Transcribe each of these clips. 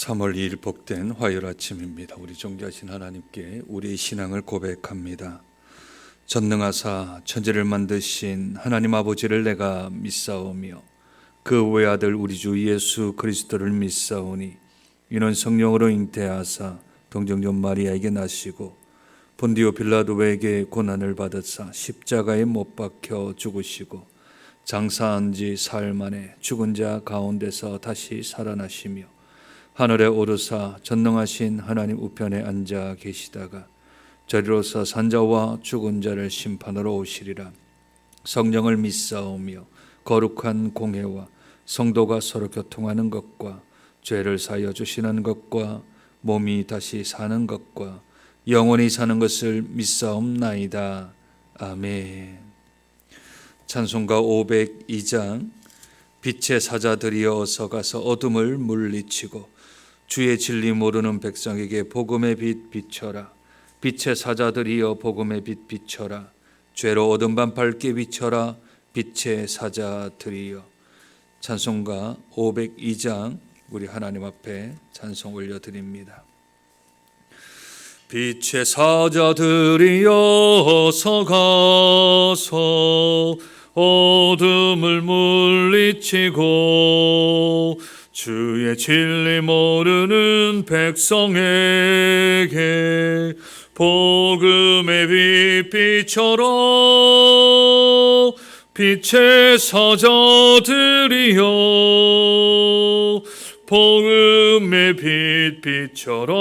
3월 2일 복된 화요일 아침입니다. 우리 존귀하신 하나님께 우리의 신앙을 고백합니다. 전능하사 천지를 만드신 하나님 아버지를 내가 믿사오며 그 외아들 우리 주 예수 그리스도를 믿사오니 이는 성령으로 잉태하사 동정녀 마리아에게 나시고 본디오 빌라도에게 고난을 받으사 십자가에 못 박혀 죽으시고 장사한 지 사흘 만에 죽은 자 가운데서 다시 살아나시며 하늘에 오르사 전능하신 하나님 우편에 앉아 계시다가 저리로서 산자와 죽은 자를 심판하러 오시리라. 성령을 믿사오며 거룩한 공회와 성도가 서로 교통하는 것과 죄를 사하여 주시는 것과 몸이 다시 사는 것과 영원히 사는 것을 믿사옵나이다. 아멘. 찬송가 502장. 빛의 사자들이여 어서 가서 어둠을 물리치고 주의 진리 모르는 백성에게 복음의 빛 비춰라. 빛의 사자들이여 복음의 빛 비춰라. 죄로 어두운 밤 밝게 비춰라. 빛의 사자들이여. 찬송가 502장 우리 하나님 앞에 찬송 올려드립니다. 빛의 사자들이여 어서 가서 어둠을 물리치고 주의 진리 모르는 백성에게 복음의 빛 비춰라. 빛의 사자들이여 복음의 빛 비춰라.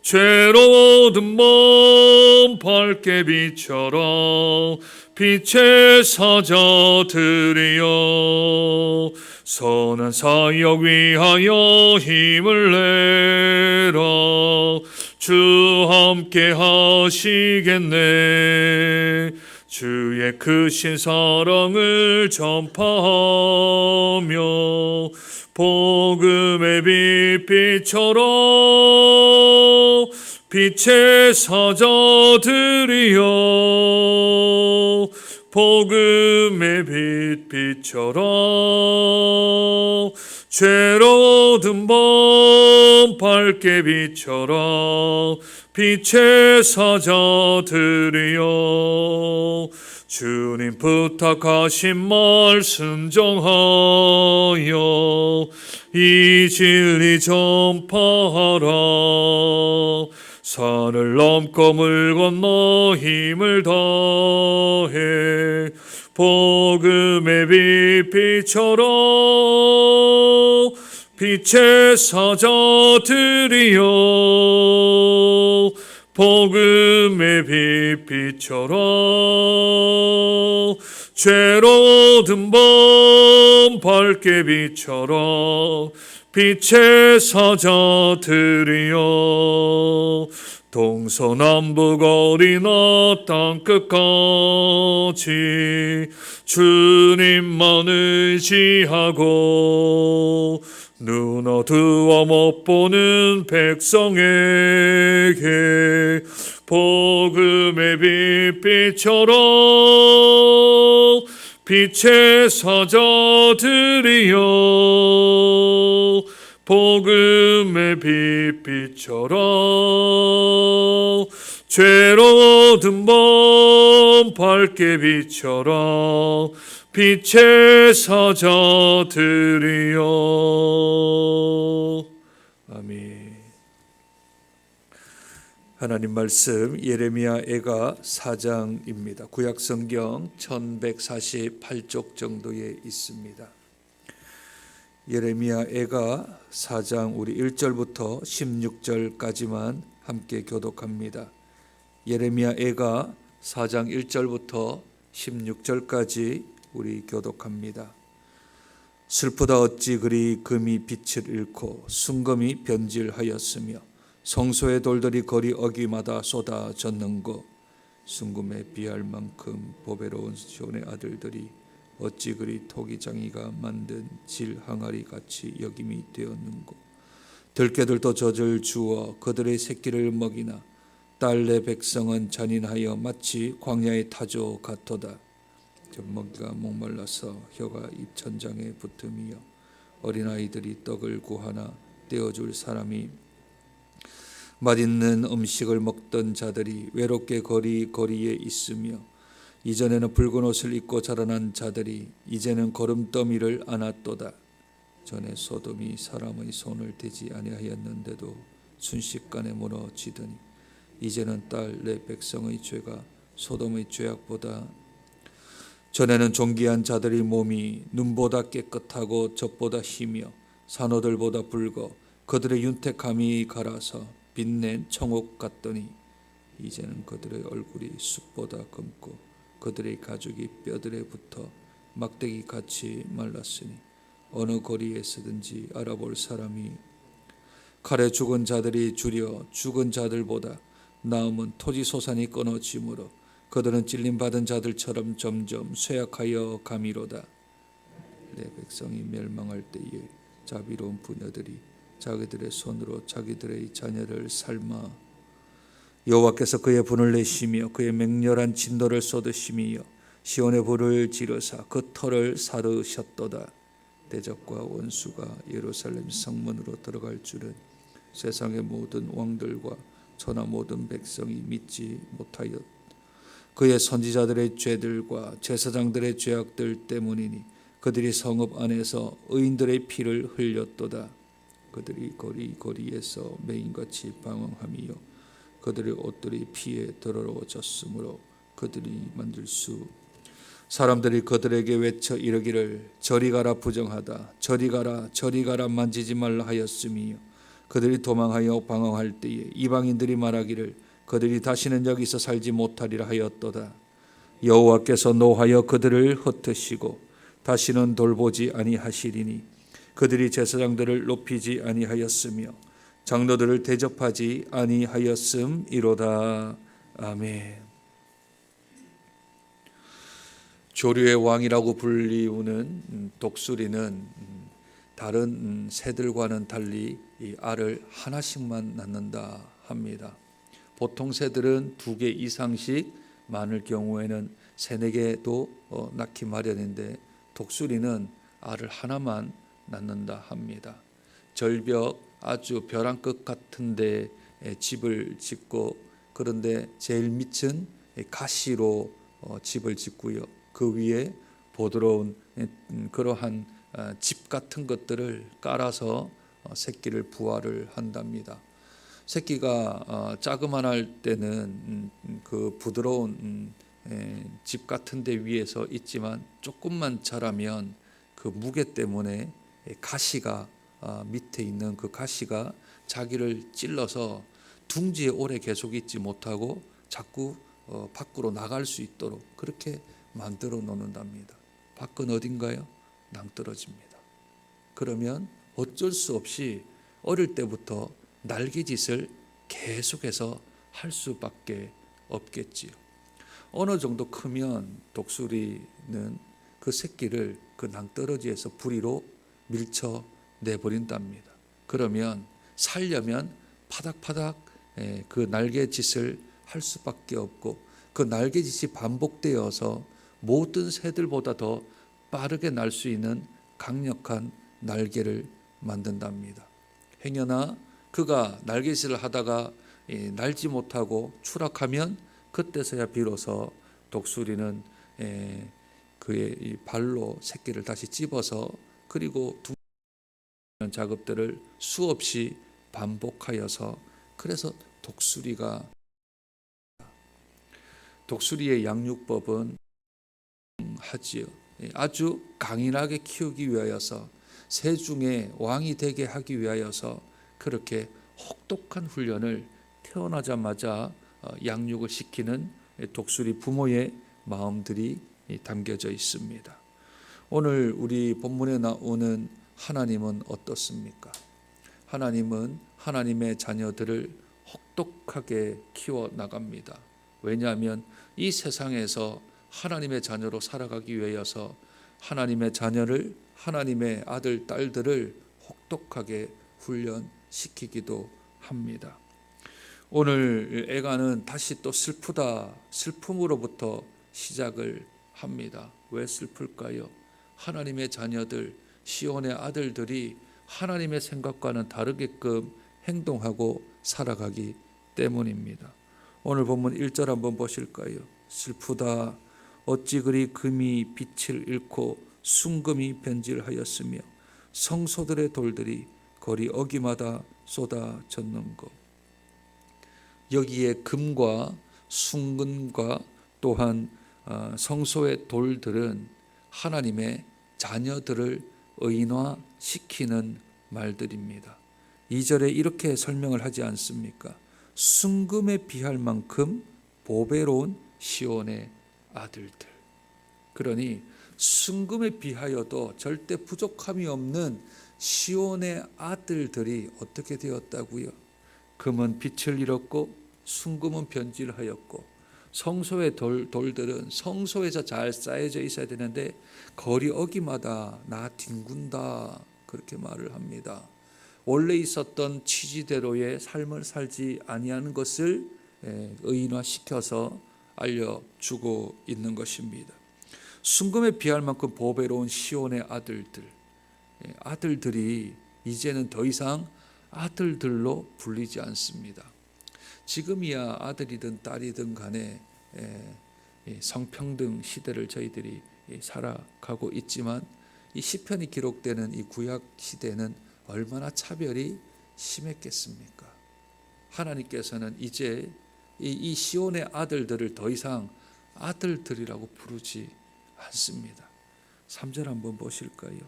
죄로운 몸 밝게 비춰라. 빛의 사자들이여 선한 사역 위하여 힘을 내라. 주 함께 하시겠네. 주의 크신 사랑을 전파하며 복음의 빛 비춰라. 빛의 사자들이여 복음의 빛 비춰라. 죄로운 밤 밝게 비춰라. 빛의 사자들이여 주님 부탁하신 말 순종하여 이 진리 전파하라. 산을 넘고 물 건너 힘을 다해 복음의 빛 비춰라. 빛의 사자들이여 복음의 빛 비춰라. 죄로운 밤 밝게 비춰라. 빛의 사자들이여 동서남북 어리나 땅끝까지 주님만 의지하고 눈 어두워 못 보는 백성에게 복음의 빛 비춰라. 빛의 사자들이여 복음의 빛 비춰라. 죄로운 밤 밝게 비춰라. 빛의 사자들이여. 아멘. 하나님 말씀 예레미야 애가 4장입니다. 구약성경 1148쪽 정도에 있습니다. 예레미야 애가 4장 우리 1절부터 16절까지만 함께 교독합니다. 예레미야 애가 4장 1절부터 16절까지 우리 교독합니다. 슬프다 어찌 그리 금이 빛을 잃고 순금이 변질하였으며 성소의 돌들이 거리 어귀마다 쏟아졌는고 순금에 비할 만큼 보배로운 시온의 아들들이 어찌 그리 토기장이가 만든 질 항아리 같이 여김이 되었는고 들깨들도 젖을 주어 그들의 새끼를 먹이나 딸내 백성은 잔인하여 마치 광야의 타조 같도다. 젖먹이가 목말라서 혀가 입천장에 붙음이요 어린아이들이 떡을 구하나 떼어줄 사람이, 맛있는 음식을 먹던 자들이 외롭게 거리에 있으며, 이전에는 붉은 옷을 입고 자라난 자들이 이제는 거름더미를 안았도다. 전에 소돔이 사람의 손을 대지 아니하였는데도 순식간에 무너지더니 이제는 딸 내 백성의 죄가 소돔의 죄악보다, 전에는 존귀한 자들의 몸이 눈보다 깨끗하고 젖보다 희며 산호들보다 붉어 그들의 윤택함이 갈아서 빛낸 청옥 같더니 이제는 그들의 얼굴이 숯보다 검고 그들의 가죽이 뼈들에 붙어 막대기같이 말랐으니 어느 거리에서든지 알아볼 사람이, 칼에 죽은 자들이 주려 죽은 자들보다 나음은 토지 소산이 끊어지므로 그들은 찔림받은 자들처럼 점점 쇠약하여 가미로다. 내 백성이 멸망할 때에 자비로운 부녀들이 자기들의 손으로 자기들의 자녀를 삶아 여호와께서 그의 분을 내시며 그의 맹렬한 진노를 쏟으시며 시온의 불을 지르사 그 터를 사르셨도다. 대적과 원수가 예루살렘 성문으로 들어갈 줄은 세상의 모든 왕들과 천하 모든 백성이 믿지 못하였. 그의 선지자들의 죄들과 제사장들의 죄악들 때문이니 그들이 성읍 안에서 의인들의 피를 흘렸도다. 그들이 거리에서 맹인같이 방황하며 그들의 옷들이 피에 더러워졌으므로 그들이 만질 수, 사람들이 그들에게 외쳐 이르기를 저리 가라 부정하다, 저리 가라 만지지 말라 하였으며, 그들이 도망하여 방황할 때에 이방인들이 말하기를 그들이 다시는 여기서 살지 못하리라 하였도다. 여호와께서 노하여 그들을 흩으시고 다시는 돌보지 아니하시리니 그들이 제사장들을 높이지 아니하였으며 장로들을 대접하지 아니하였음이로다. 아멘. 조류의 왕이라고 불리우는 독수리는 다른 새들과는 달리 이 알을 하나씩만 낳는다 합니다. 보통 새들은 2개 이상씩 많을 경우에는 3-4개도 낳기 마련인데 독수리는 알을 하나만 낳는다 합니다. 절벽 아주 벼랑 끝 같은 데 집을 짓고, 그런데 제일 밑은 가시로 집을 짓고요. 그 위에 부드러운 그러한 집 같은 것들을 깔아서 새끼를 부화를 한답니다. 새끼가 자그만할 때는 그 부드러운 집 같은 데 위에서 있지만 조금만 자라면 그 무게 때문에 가시가 밑에 있는 그 가시가 자기를 찔러서 둥지에 오래 계속 있지 못하고 자꾸 밖으로 나갈 수 있도록 그렇게 만들어 놓는답니다. 밖은 어딘가요? 낭떠러집니다. 그러면 어쩔 수 없이 어릴 때부터 날개짓을 계속해서 할 수밖에 없겠지요. 어느 정도 크면 독수리는 그 새끼를 그 낭떠러지에서 부리로 밀쳐 내버린답니다. 그러면 살려면 파닥파닥 그 날개짓을 할 수밖에 없고, 그 날개짓이 반복되어서 모든 새들보다 더 빠르게 날 수 있는 강력한 날개를 만든답니다. 행여나 그가 날개짓을 하다가 날지 못하고 추락하면 그때서야 비로소 독수리는 그의 발로 새끼를 다시 찝어서 그리고 둥지는 작업들을 수없이 반복하여서, 그래서 독수리의 양육법은 하지요. 아주 강인하게 키우기 위하여서 새 중에 왕이 되게 하기 위하여서 그렇게 혹독한 훈련을 태어나자마자 양육을 시키는 독수리 부모의 마음들이 담겨져 있습니다. 오늘 우리 본문에 나오는 하나님은 어떻습니까? 하나님은 하나님의 자녀들을 혹독하게 키워 나갑니다. 왜냐하면 이 세상에서 하나님의 자녀로 살아가기 위해서 하나님의 자녀를, 하나님의 아들, 딸들을 혹독하게 훈련시키기도 합니다. 오늘 애가는 다시 또 슬픔으로부터 시작을 합니다. 왜 슬플까요? 하나님의 자녀들, 시온의 아들들이 하나님의 생각과는 다르게끔 행동하고 살아가기 때문입니다. 오늘 본문 1절 한번 보실까요? 슬프다. 어찌 그리 금이 빛을 잃고 순금이 변질하였으며 성소들의 돌들이 거리 어기마다 쏟아졌는고. 여기에 금과 순금과 또한 성소의 돌들은 하나님의 자녀들을 의인화시키는 말들입니다. 2절에 이렇게 설명을 하지 않습니까? 순금에 비할 만큼 보배로운 시온의 아들들. 그러니 순금에 비하여도 절대 부족함이 없는 시온의 아들들이 어떻게 되었다고요? 금은 빛을 잃었고 순금은 변질하였고 성소의 돌들은 성소에서 잘 쌓여져 있어야 되는데 거리 어기마다 나 뒹군다, 그렇게 말을 합니다. 원래 있었던 취지대로의 삶을 살지 아니하는 것을 의인화시켜서 알려주고 있는 것입니다. 순금에 비할 만큼 보배로운 시온의 아들들이 이제는 더 이상 아들들로 불리지 않습니다. 지금이야 아들이든 딸이든 간에 성평등 시대를 저희들이 살아가고 있지만 이 시편이 기록되는 이 구약 시대는 얼마나 차별이 심했겠습니까? 하나님께서는 이제 이 시온의 아들들을 더 이상 아들들이라고 부르지 않습니다. 3절 한번 보실까요?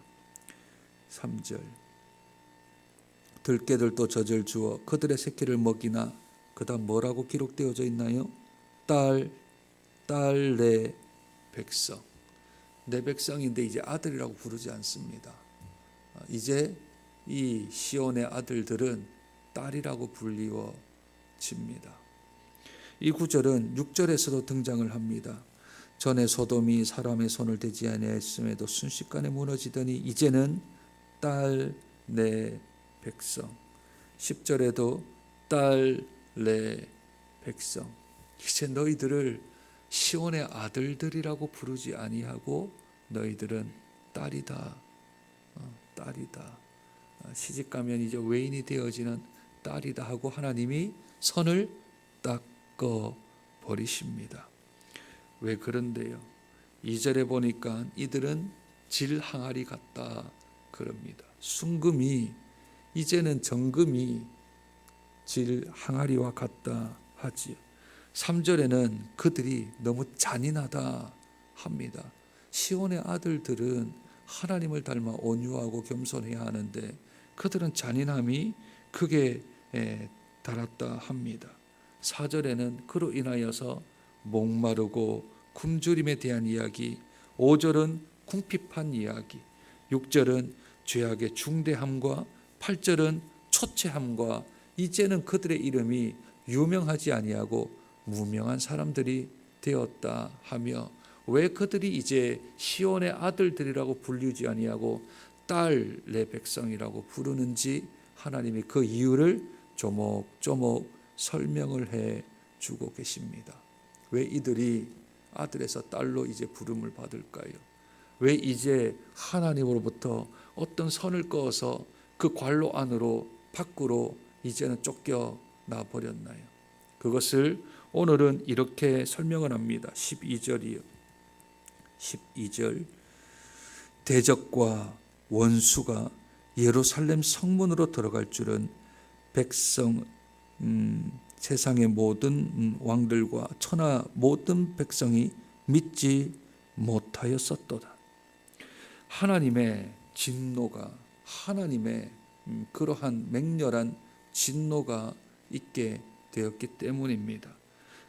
3절. 들깨들도 젖을 주어 그들의 새끼를 먹이나. 그 다음 뭐라고 기록되어져 있나요? 딸 내 백성. 내 백성인데 이제 아들이라고 부르지 않습니다. 이제 이 시온의 아들들은 딸이라고 불리워집니다. 이 구절은 6절에서도 등장을 합니다. 전에 소돔이 사람의 손을 대지 아니하였음에도 순식간에 무너지더니 이제는 딸 내 백성. 10절에도 딸 내 백성. 이제 너희들을 시온의 아들들이라고 부르지 아니하고 너희들은 딸이다. 딸이다. 시집가면 이제 외인이 되어지는 딸이다 하고 하나님이 선을 닦아 버리십니다. 왜 그런데요? 2절에 보니까 이들은 질 항아리 같다 그럽니다. 순금이 이제는 정금이 질 항아리와 같다 하지요. 3절에는 그들이 너무 잔인하다 합니다. 시온의 아들들은 하나님을 닮아 온유하고 겸손해야 하는데 그들은 잔인함이 크게 달았다 합니다. 4절에는 그로 인하여서 목마르고 굶주림에 대한 이야기, 5절은 궁핍한 이야기, 6절은 죄악의 중대함과 8절은 초췌함과 이제는 그들의 이름이 유명하지 아니하고 무명한 사람들이 되었다 하며, 왜 그들이 이제 시온의 아들들이라고 불리지 아니하고 딸 내 백성이라고 부르는지 하나님이 그 이유를 조목조목 설명을 해 주고 계십니다. 왜 이들이 아들에서 딸로 이제 부름을 받을까요? 왜 이제 하나님으로부터 어떤 선을 그어서 그 관로 안으로 밖으로 이제는 쫓겨나 버렸나요? 그것을 오늘은 이렇게 설명을 합니다. 12절이요. 12절. 대적과 원수가 예루살렘 성문으로 들어갈 줄은 백성 세상의 모든 왕들과 천하 모든 백성이 믿지 못하였었도다. 하나님의 진노가, 하나님의 그러한 맹렬한 진노가 있게 되었기 때문입니다.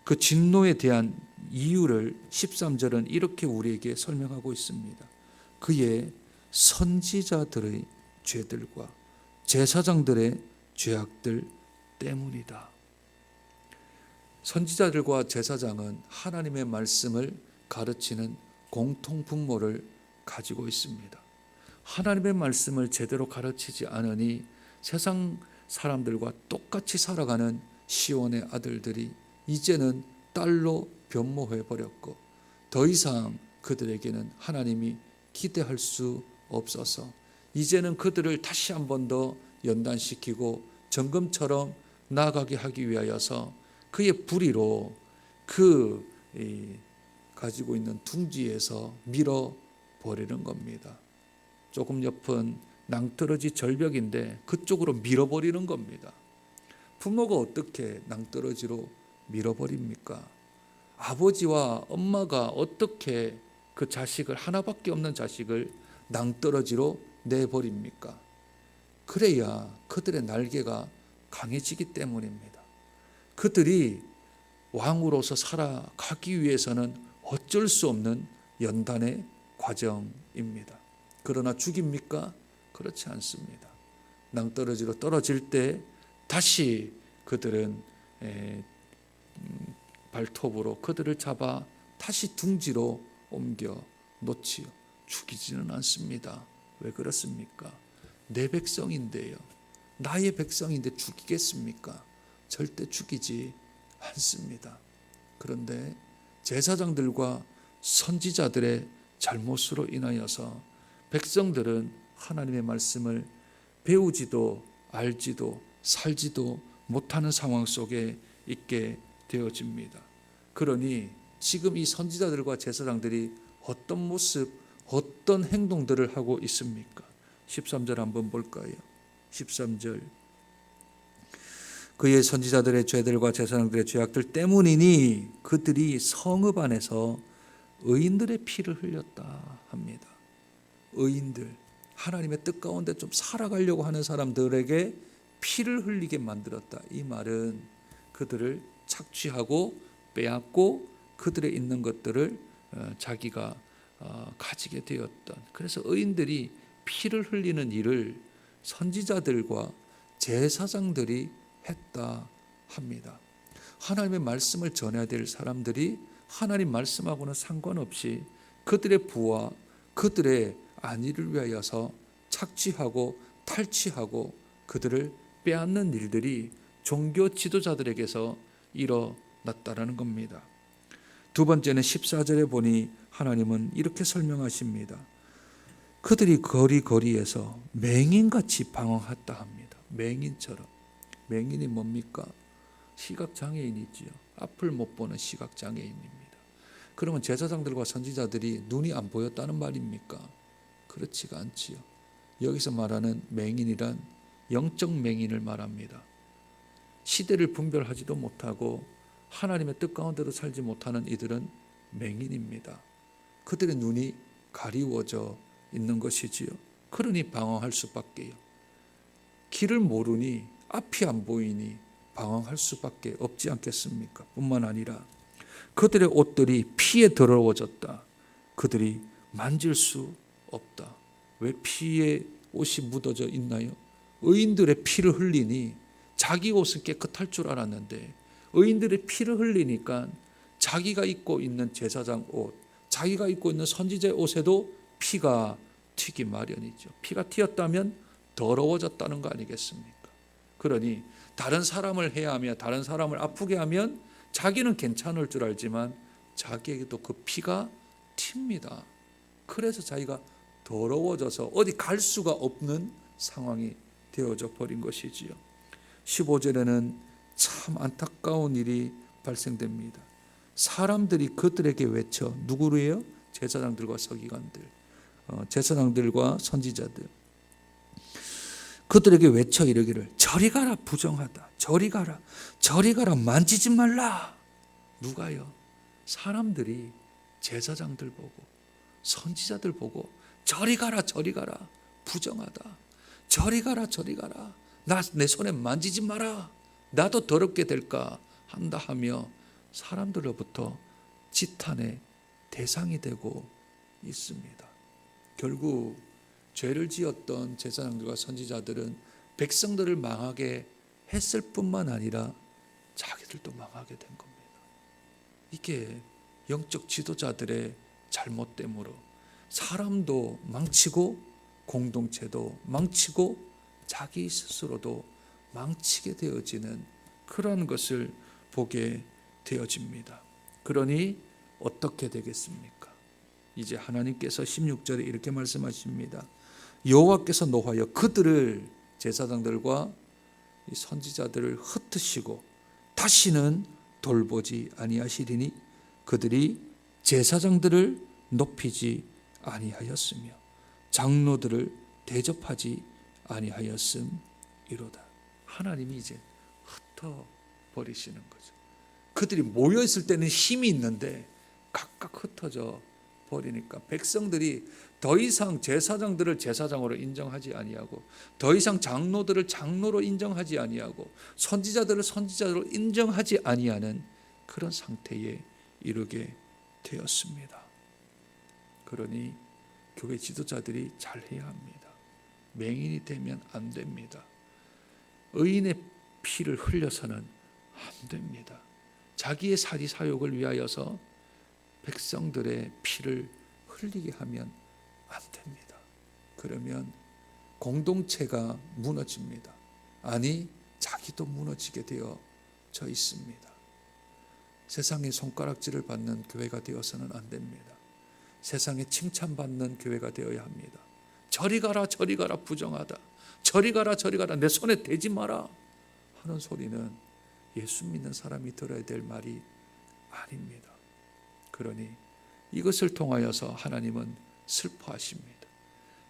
그 진노에 대한 이유를 13절은 이렇게 우리에게 설명하고 있습니다. 그의 선지자들의 죄들과 제사장들의 죄악들 때문이다. 선지자들과 제사장은 하나님의 말씀을 가르치는 공통 분모를 가지고 있습니다. 하나님의 말씀을 제대로 가르치지 않으니 세상 사람들과 똑같이 살아가는 시온의 아들들이 이제는 딸로 변모해 버렸고 더 이상 그들에게는 하나님이 기대할 수 없어서 이제는 그들을 다시 한 번 더 연단시키고 정금처럼 나아가게 하기 위하여서 그의 부리로 그 가지고 있는 둥지에서 밀어버리는 겁니다. 조금 옆은 낭떠러지 절벽인데 그쪽으로 밀어버리는 겁니다. 부모가 어떻게 낭떠러지로 밀어버립니까? 아버지와 엄마가 어떻게 그 자식을, 하나밖에 없는 자식을 낭떠러지로 내버립니까? 그래야 그들의 날개가 강해지기 때문입니다. 그들이 왕으로서 살아가기 위해서는 어쩔 수 없는 연단의 과정입니다. 그러나 죽입니까? 그렇지 않습니다. 낭떠러지로 떨어질 때 다시 그들은 발톱으로 그들을 잡아 다시 둥지로 옮겨 놓지요. 죽이지는 않습니다. 왜 그렇습니까? 내 백성인데요. 나의 백성인데 죽이겠습니까? 절대 죽이지 않습니다. 그런데 제사장들과 선지자들의 잘못으로 인하여서 백성들은 하나님의 말씀을 배우지도 알지도 살지도 못하는 상황 속에 있게 되어집니다. 그러니 지금 이 선지자들과 제사장들이 어떤 모습, 어떤 행동들을 하고 있습니까? 13절 한번 볼까요? 13절. 그의 선지자들의 죄들과 제사장들의 죄악들 때문이니 그들이 성읍 안에서 의인들의 피를 흘렸다 합니다. 의인들, 하나님의 뜻 가운데 좀 살아가려고 하는 사람들에게 피를 흘리게 만들었다. 이 말은 그들을 착취하고 빼앗고 그들의 있는 것들을 자기가 가지게 되었던, 그래서 의인들이 피를 흘리는 일을 선지자들과 제사장들이 했다 합니다. 하나님의 말씀을 전해야 될 사람들이 하나님 말씀하고는 상관없이 그들의 부와 그들의 안위를 위하여서 착취하고 탈취하고 그들을 빼앗는 일들이 종교 지도자들에게서 일어났다라는 겁니다. 두 번째는 14절에 보니 하나님은 이렇게 설명하십니다. 그들이 거리거리에서 맹인같이 방황했다 합니다. 맹인처럼. 맹인이 뭡니까? 시각장애인이지요. 앞을 못 보는 시각장애인입니다. 그러면 제사장들과 선지자들이 눈이 안 보였다는 말입니까? 그렇지가 않지요. 여기서 말하는 맹인이란 영적 맹인을 말합니다. 시대를 분별하지도 못하고 하나님의 뜻 가운데로 살지 못하는 이들은 맹인입니다. 그들의 눈이 가리워져 있는 것이지요. 그러니 방황할 수밖에요. 길을 모르니 앞이 안 보이니 방황할 수밖에 없지 않겠습니까? 뿐만 아니라 그들의 옷들이 피에 더러워졌다. 그들이 만질 수 없다. 왜 피에 옷이 묻어져 있나요? 의인들의 피를 흘리니 자기 옷은 깨끗할 줄 알았는데 의인들의 피를 흘리니까 자기가 입고 있는 제사장 옷, 자기가 입고 있는 선지자의 옷에도 피가 튀기 마련이죠. 피가 튀었다면 더러워졌다는 거 아니겠습니까? 그러니 다른 사람을 해하며 다른 사람을 아프게 하면 자기는 괜찮을 줄 알지만 자기에게도 그 피가 튑니다. 그래서 자기가 더러워져서 어디 갈 수가 없는 상황이 되어져 버린 것이지요. 15절에는 참 안타까운 일이 발생됩니다. 사람들이 그들에게 외쳐, 누구로요? 제사장들과 서기관들, 제사장들과 선지자들. 그들에게 외쳐 이르기를 저리 가라 부정하다. 저리 가라. 저리 가라 만지지 말라. 누가요? 사람들이 제사장들 보고 선지자들 보고 저리 가라 저리 가라 부정하다. 저리 가라 저리 가라. 내 손에 만지지 마라. 나도 더럽게 될까 한다 하며 사람들로부터 지탄의 대상이 되고 있습니다. 결국 죄를 지었던 제사장들과 선지자들은 백성들을 망하게 했을 뿐만 아니라 자기들도 망하게 된 겁니다. 이게 영적 지도자들의 잘못됨으로 사람도 망치고 공동체도 망치고 자기 스스로도 망치게 되어지는 그러한 것을 보게 되어집니다. 그러니 어떻게 되겠습니까? 이제 하나님께서 16절에 이렇게 말씀하십니다. 여호와께서 노하여 그들을 제사장들과 이 선지자들을 흩으시고 다시는 돌보지 아니하시리니 그들이 제사장들을 높이지 아니하였으며 장로들을 대접하지 아니하였음이로다. 하나님이 이제 흩어 버리시는 거죠. 그들이 모여 있을 때는 힘이 있는데 각각 흩어져 버리니까 백성들이 더 이상 제사장들을 제사장으로 인정하지 아니하고 더 이상 장로들을 장로로 인정하지 아니하고 선지자들을 선지자로 인정하지 아니하는 그런 상태에 이르게 되었습니다. 그러니 교회 지도자들이 잘해야 합니다. 맹인이 되면 안 됩니다. 의인의 피를 흘려서는 안 됩니다. 자기의 사리 사욕을 위하여서 백성들의 피를 흘리게 하면 안 됩니다. 그러면 공동체가 무너집니다. 아니, 자기도 무너지게 되어져 있습니다. 세상의 손가락질을 받는 교회가 되어서는 안 됩니다. 세상에 칭찬받는 교회가 되어야 합니다. 저리 가라 저리 가라 부정하다, 저리 가라 저리 가라 내 손에 대지 마라 하는 소리는 예수 믿는 사람이 들어야 될 말이 아닙니다. 그러니 이것을 통하여서 하나님은 슬퍼하십니다.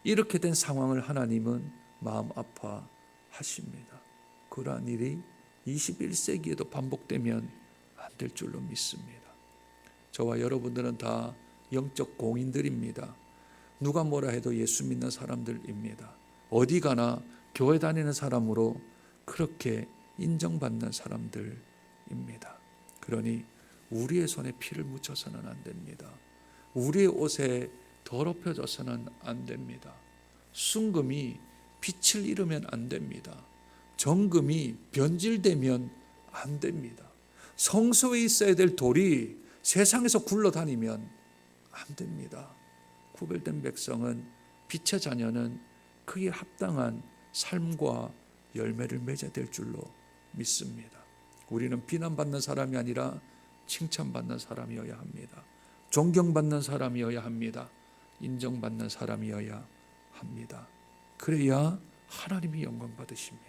이렇게 된 상황을 하나님은 마음 아파하십니다. 그러한 일이 21세기에도 반복되면 안 될 줄로 믿습니다. 저와 여러분들은 다 영적 공인들입니다. 누가 뭐라 해도 예수 믿는 사람들입니다. 어디 가나 교회 다니는 사람으로 그렇게 인정받는 사람들입니다. 그러니 우리의 손에 피를 묻혀서는 안 됩니다. 우리의 옷에 더럽혀져서는 안 됩니다. 순금이 빛을 잃으면 안 됩니다. 정금이 변질되면 안 됩니다. 성소에 있어야 될 돌이 세상에서 굴러다니면 안 됩니다. 구별된 백성은 빛의 자녀는 그에 합당한 삶과 열매를 맺어야 될 줄로 믿습니다. 우리는 비난받는 사람이 아니라 칭찬받는 사람이어야 합니다. 존경받는 사람이어야 합니다. 인정받는 사람이어야 합니다. 그래야 하나님이 영광 받으십니다.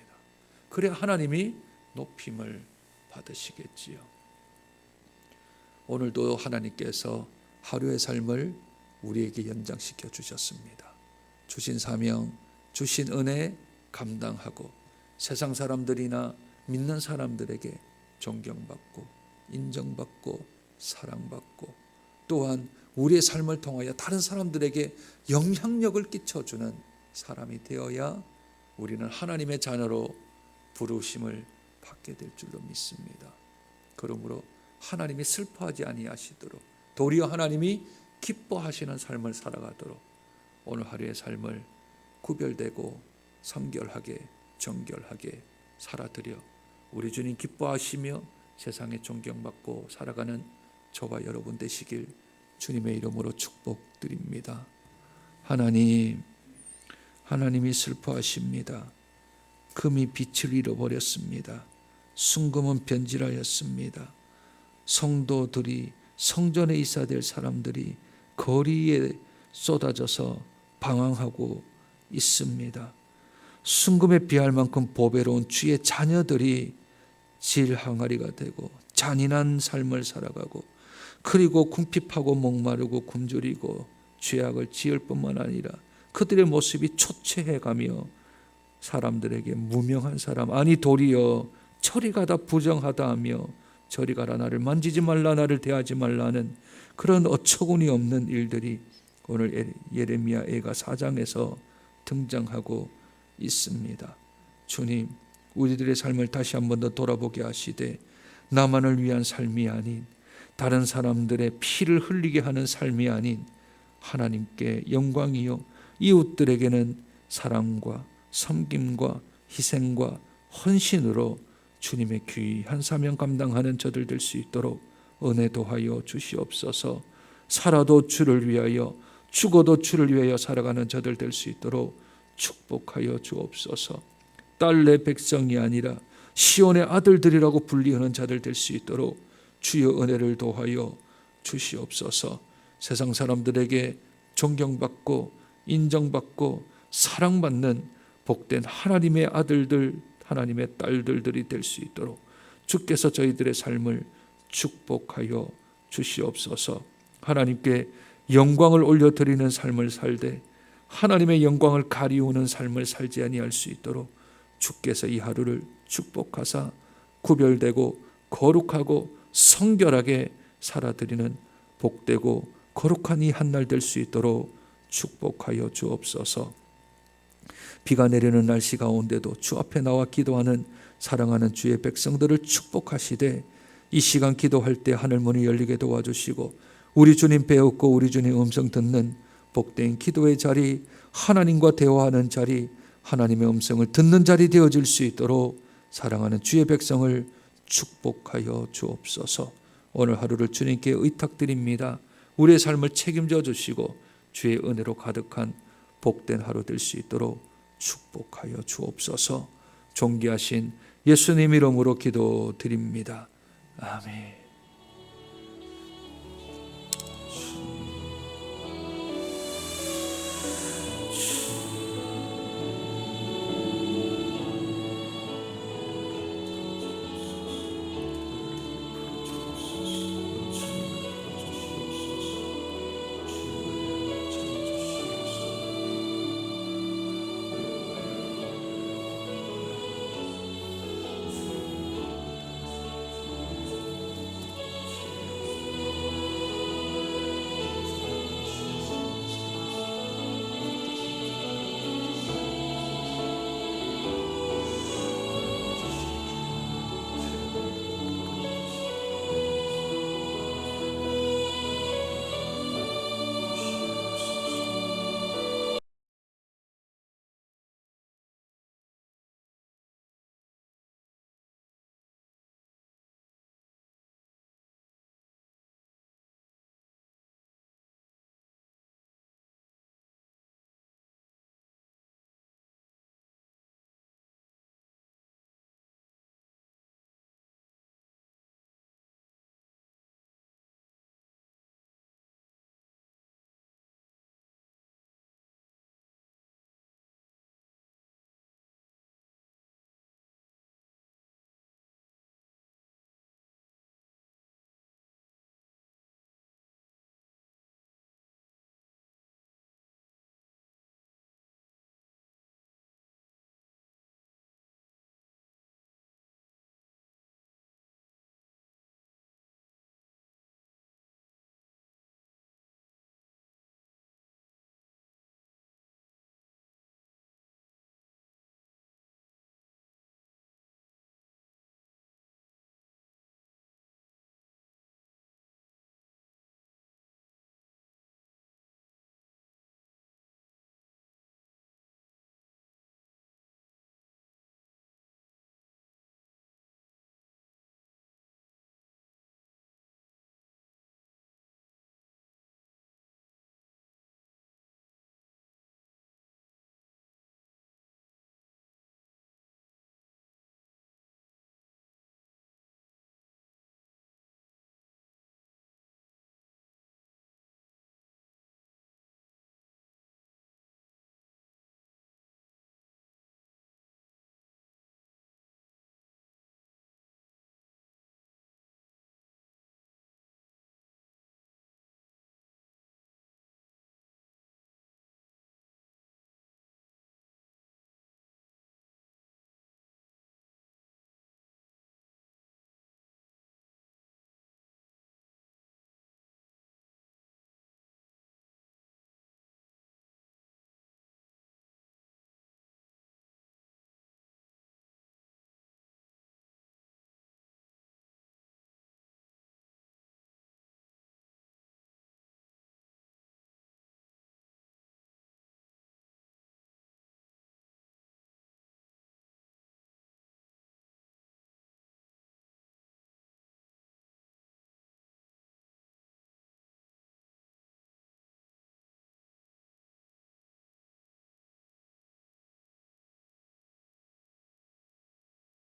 그래야 하나님이 높임을 받으시겠지요. 오늘도 하나님께서 하루의 삶을 우리에게 연장시켜 주셨습니다. 주신 사명, 주신 은혜 감당하고 세상 사람들이나 믿는 사람들에게 존경받고 인정받고 사랑받고 또한 우리의 삶을 통하여 다른 사람들에게 영향력을 끼쳐주는 사람이 되어야 우리는 하나님의 자녀로 부르심을 받게 될 줄로 믿습니다. 그러므로 하나님이 슬퍼하지 아니하시도록 도리어 하나님이 기뻐하시는 삶을 살아가도록 오늘 하루의 삶을 구별되고 성결하게 정결하게 살아드려 우리 주님 기뻐하시며 세상에 존경받고 살아가는 저와 여러분 되시길 주님의 이름으로 축복드립니다. 하나님이 슬퍼하십니다. 금이 빛을 잃어버렸습니다. 순금은 변질하였습니다. 성도들이 성전에 있어야 될 사람들이 거리에 쏟아져서 방황하고 있습니다. 순금에 비할 만큼 보배로운 주의 자녀들이 질항아리가 되고 잔인한 삶을 살아가고 그리고 궁핍하고 목마르고 굶주리고 죄악을 지을 뿐만 아니라 그들의 모습이 초췌해가며 사람들에게 무명한 사람, 아니 도리어 저리 가다 부정하다 하며 저리 가라 나를 만지지 말라 나를 대하지 말라는 그런 어처구니 없는 일들이 오늘 예레미야 애가 4장에서 등장하고 있습니다. 주님, 우리들의 삶을 다시 한 번 더 돌아보게 하시되 나만을 위한 삶이 아닌 다른 사람들의 피를 흘리게 하는 삶이 아닌 하나님께 영광이요 이웃들에게는 사랑과 섬김과 희생과 헌신으로 주님의 귀한 사명 감당하는 저들 될 수 있도록 은혜 도하여 주시옵소서. 살아도 주를 위하여 죽어도 주를 위하여 살아가는 저들 될 수 있도록 축복하여 주옵소서. 딸내 백성이 아니라 시온의 아들들이라고 불리하는 자들 될 수 있도록 주여 은혜를 도하여 주시옵소서. 세상 사람들에게 존경받고 인정받고 사랑받는 복된 하나님의 아들들, 하나님의 딸들이 될 수 있도록 주께서 저희들의 삶을 축복하여 주시옵소서. 하나님께 영광을 올려드리는 삶을 살되 하나님의 영광을 가리우는 삶을 살지 아니할 수 있도록 주께서 이 하루를 축복하사 구별되고 거룩하고 성결하게 살아드리는 복되고 거룩한 이 한 날 될 수 있도록 축복하여 주옵소서. 비가 내리는 날씨 가운데도 주 앞에 나와 기도하는 사랑하는 주의 백성들을 축복하시되 이 시간 기도할 때 하늘문이 열리게 도와주시고 우리 주님 배웠고 우리 주님 음성 듣는 복된 기도의 자리, 하나님과 대화하는 자리, 하나님의 음성을 듣는 자리 되어질 수 있도록 사랑하는 주의 백성을 축복하여 주옵소서. 오늘 하루를 주님께 의탁드립니다. 우리의 삶을 책임져 주시고 주의 은혜로 가득한 복된 하루 될 수 있도록 축복하여 주옵소서. 존귀하신 예수님 이름으로 기도드립니다. 아멘.